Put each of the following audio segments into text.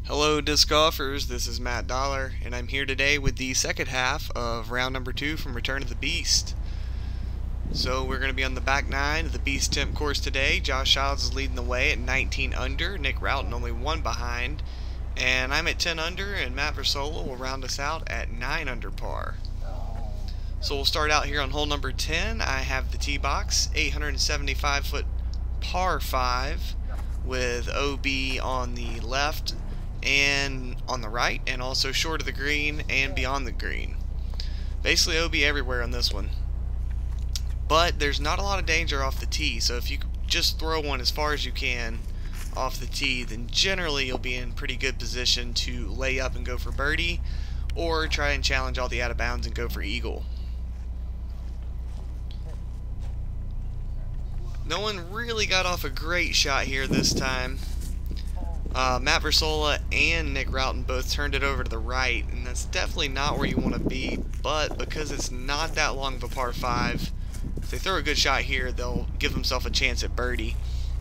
Hello disc golfers, this is Matt Dollar, and I'm here today with the second half of round number 2 from Return of the Beast. So we're going to be on the back 9 of the Beast Temp course today. Josh Childs is leading the way at 19 under, Nick Rowton only 1 behind, and I'm at 10 under, and Matt Versola will round us out at 9 under par. So we'll start out here on hole number 10. I have the tee box, 875 foot par 5 with OB on the left and on the right, and also short of the green and beyond the green. Basically OB everywhere on this one. But there's not a lot of danger off the tee, so if you just throw one as far as you can off the tee, then generally you'll be in pretty good position to lay up and go for birdie, or try and challenge all the out of bounds and go for eagle. No one really got off a great shot here this time. Matt Versola and Nick Rowton both turned it over to the right, and that's definitely not where you want to be, but because it's not that long of a par 5, if they throw a good shot here, they'll give themselves a chance at birdie.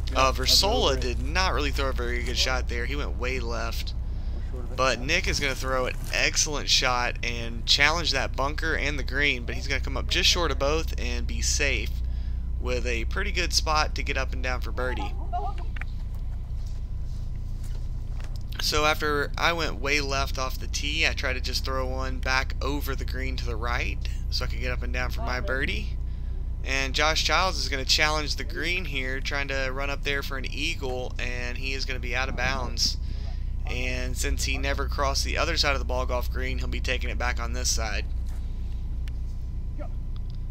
Versola did not really throw a very good shot there. He went way left. But Nick is going to throw an excellent shot and challenge that bunker and the green, but he's going to come up just short of both and be safe with a pretty good spot to get up and down for birdie. So after I went way left off the tee, I tried to just throw one back over the green to the right so I could get up and down for my birdie. And Josh Childs is going to challenge the green here, trying to run up there for an eagle, and he is going to be out of bounds. And since he never crossed the other side of the ball golf green, he'll be taking it back on this side.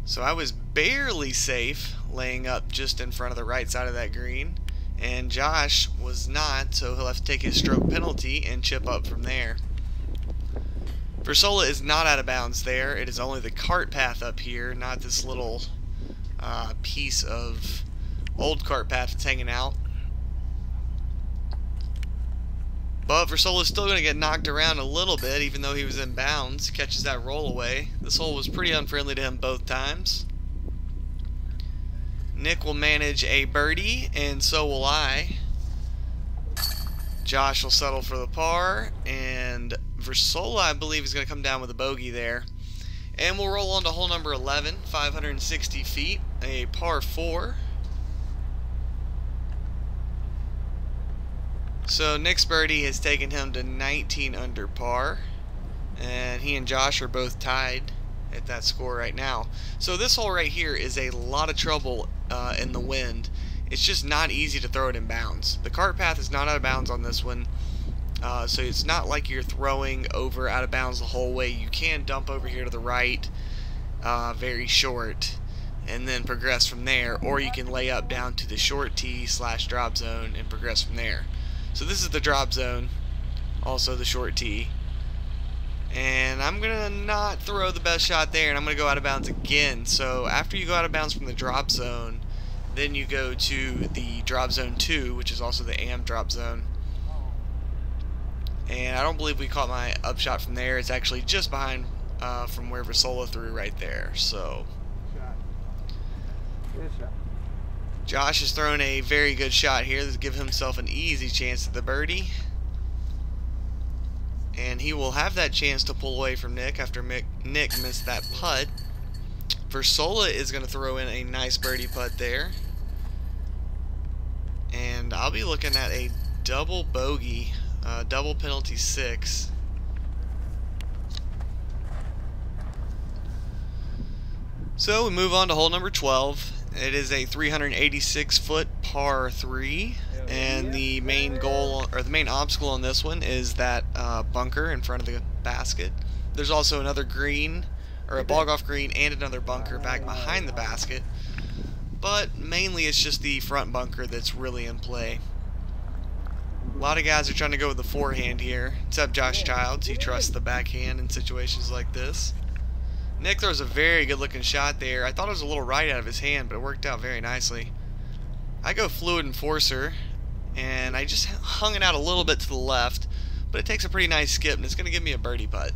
So I was barely safe laying up just in front of the right side of that green, and Josh was not, so he'll have to take his stroke penalty and chip up from there. Versola is not out of bounds there. It is only the cart path up here, not this little piece of old cart path that's hanging out. But Versola is still going to get knocked around a little bit, even though he was in bounds. He catches that roll away. This hole was pretty unfriendly to him both times. Nick will manage a birdie, and so will I. Josh will settle for the par, and Versola, I believe, is going to come down with a bogey there. And we'll roll on to hole number 11, 560 feet, a par 4. So Nick's birdie has taken him to 19 under par, and he and Josh are both tied at that score right now. So this hole right here is a lot of trouble in the wind. It's just not easy to throw it in bounds. The cart path is not out of bounds on this one, so it's not like you're throwing over out of bounds the whole way. You can dump over here to the right very short and then progress from there, or you can lay up down to the short tee / drop zone and progress from there. So this is the drop zone, also the short tee. And I'm going to not throw the best shot there, and I'm going to go out of bounds again. So after you go out of bounds from the drop zone, then you go to the drop zone 2, which is also the AM drop zone. And I don't believe we caught my upshot from there. It's actually just behind from where Versola threw right there. So Josh has thrown a very good shot here to give himself an easy chance at the birdie. And he will have that chance to pull away from Nick after Nick missed that putt. Versola is going to throw in a nice birdie putt there. And I'll be looking at a double bogey, double penalty 6. So we move on to hole number 12. It is a 386 foot par 3, and the main goal, or the main obstacle on this one, is that bunker in front of the basket. There's also another green, or a ball golf green, and another bunker back behind the basket, but mainly it's just the front bunker that's really in play. A lot of guys are trying to go with the forehand here, except Josh Childs. He trusts the backhand in situations like this. Nick throws a very good looking shot there. I thought it was a little right out of his hand, but it worked out very nicely. I go fluid enforcer, and I just hung it out a little bit to the left, but it takes a pretty nice skip, and it's going to give me a birdie putt.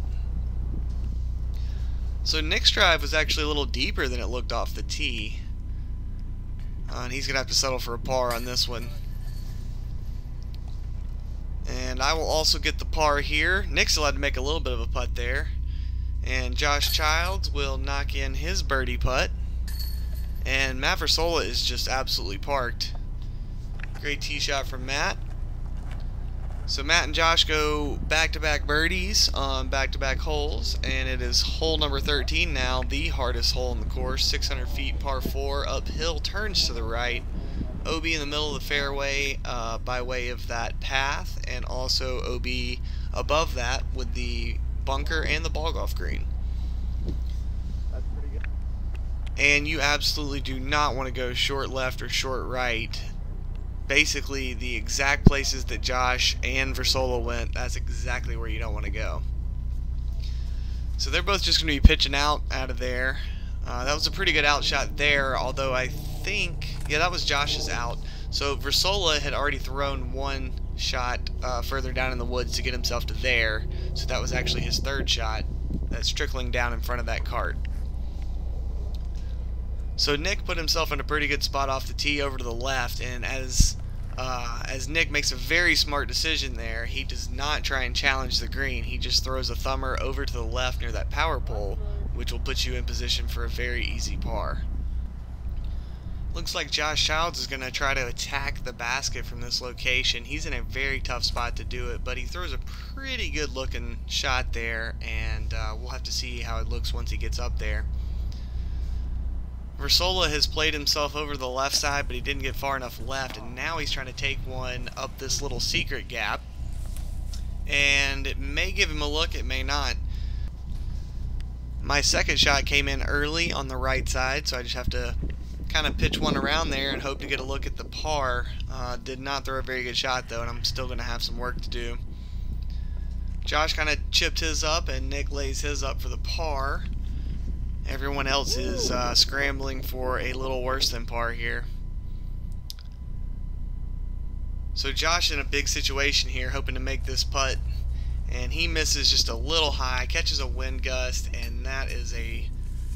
So Nick's drive was actually a little deeper than it looked off the tee. And he's going to have to settle for a par on this one. And And I will also get the par here. Nick's allowed to make a little bit of a putt there. And Josh Childs will knock in his birdie putt. And Matt Versola is just absolutely parked. Great tee shot from Matt. So Matt and Josh go back-to-back birdies on back-to-back holes, and it is hole number 13 now, the hardest hole in the course. 600 feet, par 4, uphill, turns to the right. OB in the middle of the fairway by way of that path, and also OB above that with the bunker and the ball golf green. That's pretty good. And you absolutely do not want to go short left or short right. Basically the exact places that Josh and Versola went, that's exactly where you don't want to go. So they're both just going to be pitching out of there. That was a pretty good out shot there, although I think, yeah, that was Josh's out. So Versola had already thrown one shot further down in the woods to get himself to there, so that was actually his third shot that's trickling down in front of that cart. So Nick put himself in a pretty good spot off the tee over to the left, and as Nick makes a very smart decision there, he does not try and challenge the green. He just throws a thumber over to the left near that power pole, which will put you in position for a very easy par. Looks like Josh Childs is going to try to attack the basket from this location. He's in a very tough spot to do it, but he throws a pretty good looking shot there, and we'll have to see how it looks once he gets up there. Versola has played himself over to the left side, but he didn't get far enough left, and now he's trying to take one up this little secret gap. And it may give him a look, it may not. My second shot came in early on the right side, so I just have to kind of pitch one around there and hope to get a look at the par. Did not throw a very good shot though, and I'm still going to have some work to do. Josh kind of chipped his up, and Nick lays his up for the par. Everyone else is scrambling for a little worse than par here. So Josh in a big situation here, hoping to make this putt, and he misses just a little high, catches a wind gust, and that is a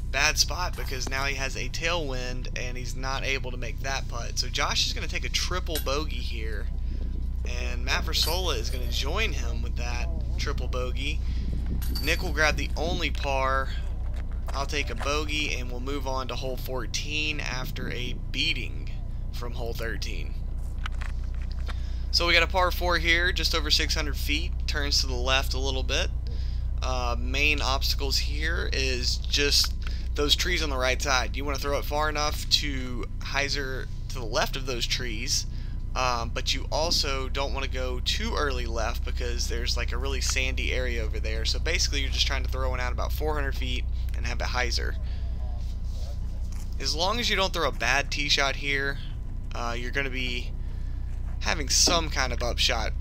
bad spot because now he has a tailwind and he's not able to make that putt. So Josh is going to take a triple bogey here, and Matt Versola is going to join him with that triple bogey. Nick will grab the only par. I'll take a bogey, and we'll move on to hole 14 after a beating from hole 13. So we got a par 4 here, just over 600 feet, turns to the left a little bit. Main obstacles here is just those trees on the right side. You want to throw it far enough to hyzer to the left of those trees, but you also don't want to go too early left because there's like a really sandy area over there. So basically you're just trying to throw one out about 400 feet and have a hyzer. As long as you don't throw a bad tee shot here, you're going to be having some kind of upshot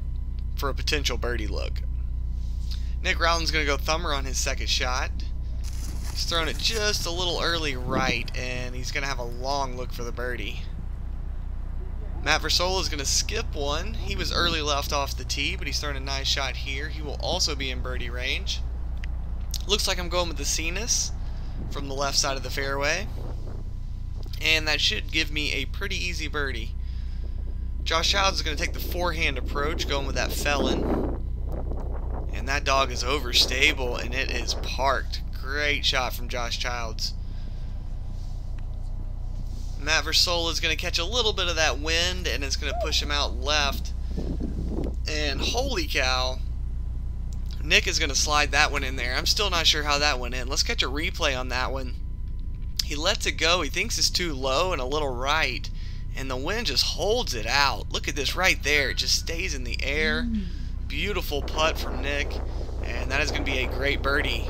for a potential birdie look. Nick Rowton's going to go thumber on his second shot. He's throwing it just a little early right, and he's going to have a long look for the birdie. Matt Versola is going to skip one. He was early left off the tee, but he's throwing a nice shot here. He will also be in birdie range. Looks like I'm going with the Cenis from the left side of the fairway, and that should give me a pretty easy birdie. Josh Childs is going to take the forehand approach, going with that Felon, and that dog is overstable and it is parked. Great shot from Josh Childs. Matt Versola is going to catch a little bit of that wind, and it's going to push him out left, and holy cow, Nick is going to slide that one in there. I'm still not sure how that went in. Let's catch a replay on that one. He lets it go. He thinks it's too low and a little right, and the wind just holds it out. Look at this right there. It just stays in the air. Beautiful putt from Nick, and that is going to be a great birdie.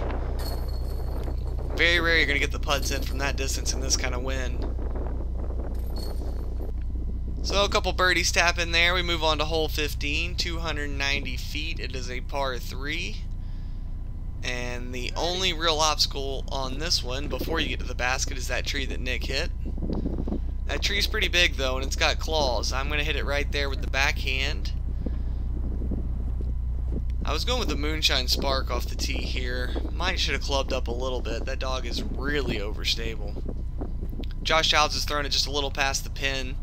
Very rare you're going to get the putts in from that distance in this kind of wind. So a couple birdies tap in there. We move on to hole 15, 290 feet. It is a par 3. And the only real obstacle on this one before you get to the basket is that tree that Nick hit. That tree's pretty big though, and it's got claws. I'm going to hit it right there with the backhand. I was going with the Moonshine Spark off the tee here. Might should have clubbed up a little bit. That dog is really overstable. Josh Childs is throwing it just a little past the pin.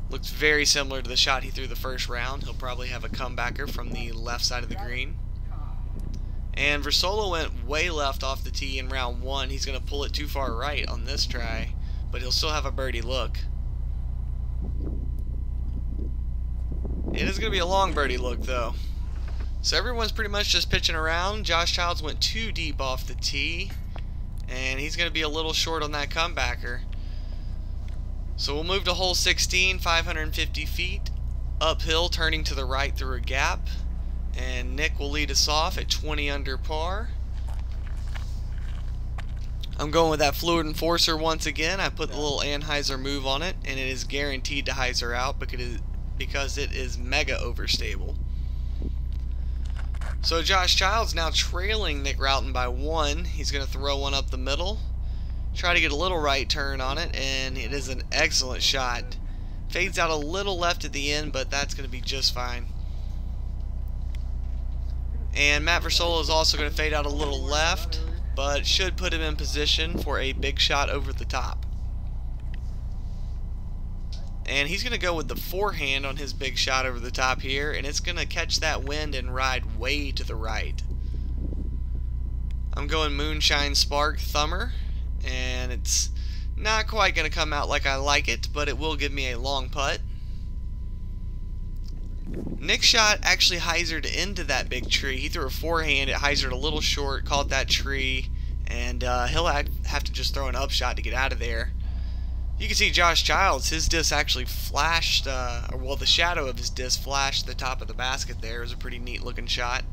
Looks very similar to the shot he threw the first round. He'll probably have a comebacker from the left side of the green. And Versola went way left off the tee in round 1. He's going to pull it too far right on this try, but he'll still have a birdie look. It is going to be a long birdie look, though. So everyone's pretty much just pitching around. Josh Childs went too deep off the tee, and he's going to be a little short on that comebacker. So we'll move to hole 16, 550 feet, uphill, turning to the right through a gap. And Nick will lead us off at 20 under par. I'm going with that fluid enforcer once again. I put the little anhyzer move on it, and it is guaranteed to hyzer out because it is mega overstable. So Josh Childs now trailing Nick Rowton by 1. He's going to throw one up the middle. Try to get a little right turn on it, and it is an excellent shot. Fades out a little left at the end, but that's going to be just fine. And Matt Versola is also going to fade out a little left, but should put him in position for a big shot over the top. And he's going to go with the forehand on his big shot over the top here, and it's going to catch that wind and ride way to the right. I'm going Moonshine Spark Thumber, and it's not quite going to come out like I like it, but it will give me a long putt. Nick's shot actually hyzered into that big tree. He threw a forehand, it hyzered a little short, caught that tree, and he'll have to just throw an upshot to get out of there. You can see Josh Childs, his disc actually flashed, well, the shadow of his disc flashed the top of the basket there. It was a pretty neat looking shot.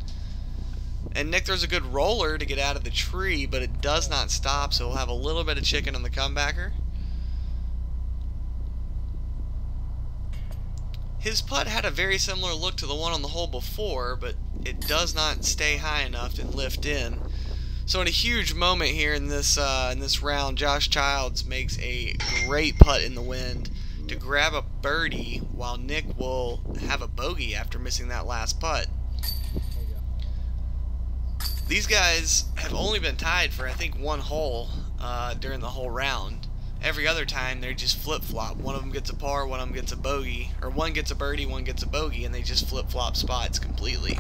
And Nick throws a good roller to get out of the tree, but it does not stop, so he'll have a little bit of chicken on the comebacker. His putt had a very similar look to the one on the hole before, but it does not stay high enough and lift in. So in a huge moment here in this round, Josh Childs makes a great putt in the wind to grab a birdie, while Nick will have a bogey after missing that last putt. These guys have only been tied for, I think, one hole during the whole round. Every other time, they just flip-flop. One of them gets a par, one of them gets a bogey. Or one gets a birdie, one gets a bogey, and they just flip-flop spots completely.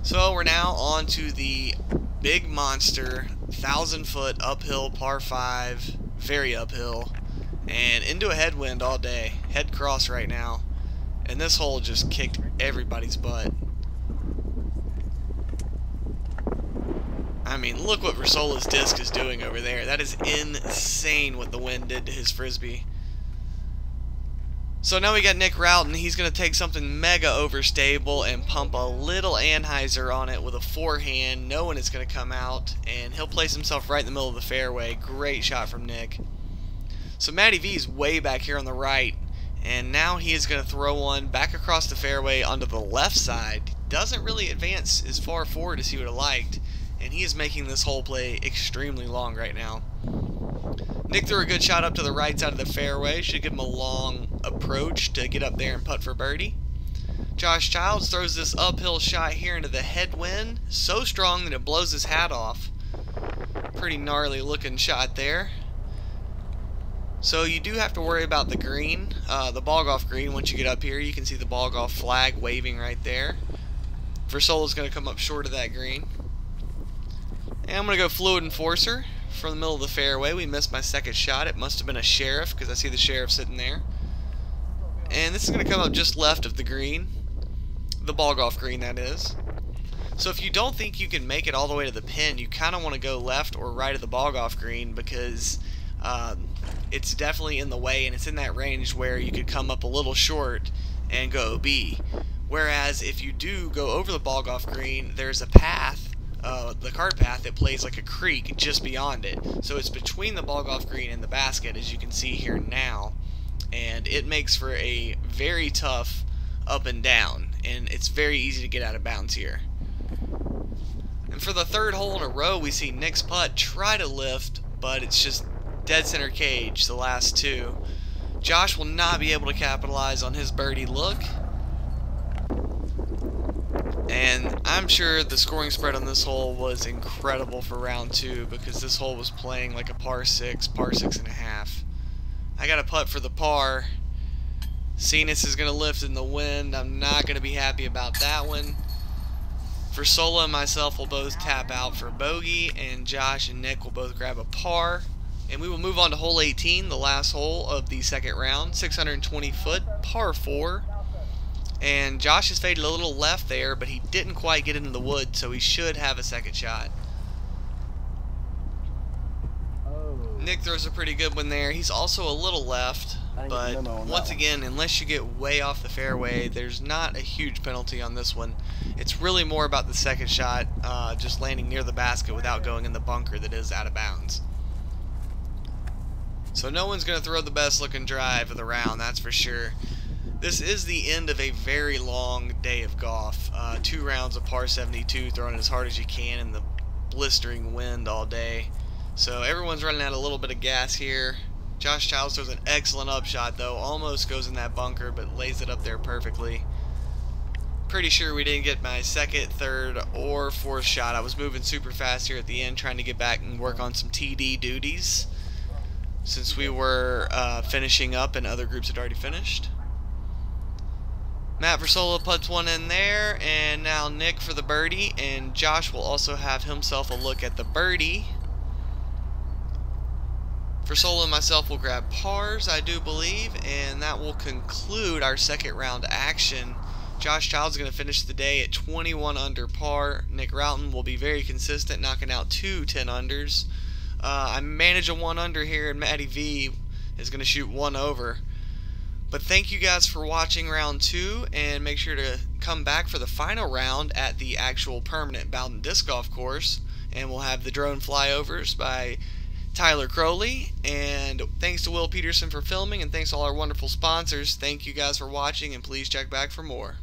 So we're now on to the big monster, 1,000-foot uphill par 5, very uphill, and into a headwind all day. Head cross right now. And this hole just kicked everybody's butt. I mean, look what Versola's disc is doing over there. That is insane what the wind did to his frisbee. So now we got Nick Rowton. He's going to take something mega overstable and pump a little anhyzer on it with a forehand, knowing it's going to come out, and he'll place himself right in the middle of the fairway. Great shot from Nick. So Matty V is way back here on the right, and now he is going to throw one back across the fairway onto the left side. Doesn't really advance as far forward as he would have liked, and he is making this hole play extremely long right now. Nick threw a good shot up to the right side of the fairway. Should give him a long approach to get up there and putt for birdie. Josh Childs throws this uphill shot here into the headwind. So strong that it blows his hat off. Pretty gnarly looking shot there. So you do have to worry about the green, the ball golf green. Once you get up here, you can see the ball golf flag waving right there. Versola's going to come up short of that green. And I'm going to go Fluid Enforcer from the middle of the fairway. We missed my second shot. It must have been a Sheriff because I see the Sheriff sitting there. And this is going to come up just left of the green. The ball golf green, that is. So if you don't think you can make it all the way to the pin, you kind of want to go left or right of the ball golf green because it's definitely in the way, and it's in that range where you could come up a little short and go OB. Whereas if you do go over the ball golf green, there's a path, the cart path, that plays like a creek just beyond it. So it's between the ball golf green and the basket, as you can see here now, and it makes for a very tough up and down, and it's very easy to get out of bounds here. And for the third hole in a row, we see Nick's putt try to lift, but it's just dead center cage the last two. Josh will not be able to capitalize on his birdie look. And I'm sure the scoring spread on this hole was incredible for round 2 because this hole was playing like a par 6, par 6.5. I got a putt for the par, Cenas is going to lift in the wind. I'm not going to be happy about that one. Versola and myself will both tap out for bogey, and Josh and Nick will both grab a par. And we will move on to hole 18, the last hole of the second round, 620 foot, par 4. And Josh has faded a little left there, but he didn't quite get into the wood, so he should have a second shot. Nick throws a pretty good one there. He's also a little left, but once again, unless you get way off the fairway, there's not a huge penalty on this one. It's really more about the second shot, just landing near the basket without going in the bunker that is out of bounds. So no one's going to throw the best looking drive of the round, that's for sure. This is the end of a very long day of golf. 2 rounds of par 72, throwing as hard as you can in the blistering wind all day. So everyone's running out a little bit of gas here. Josh Childs throws an excellent upshot though, almost goes in that bunker but lays it up there perfectly. Pretty sure we didn't get my second, third, or fourth shot. I was moving super fast here at the end trying to get back and work on some TD duties since we were finishing up and other groups had already finished. Matt Versola puts one in there, and now Nick for the birdie, and Josh will also have himself a look at the birdie. Versola and myself will grab pars, I do believe, and that will conclude our second round action. Josh Childs is going to finish the day at 21 under par. Nick Rowton will be very consistent, knocking out 2 10-unders. I manage a 1 under here, and Matty V is going to shoot 1 over. But thank you guys for watching round 2, and make sure to come back for the final round at the actual permanent Bowden Disc Golf course. And we'll have the drone flyovers by Tyler Crowley. And thanks to Will Peterson for filming, and thanks to all our wonderful sponsors. Thank you guys for watching, and please check back for more.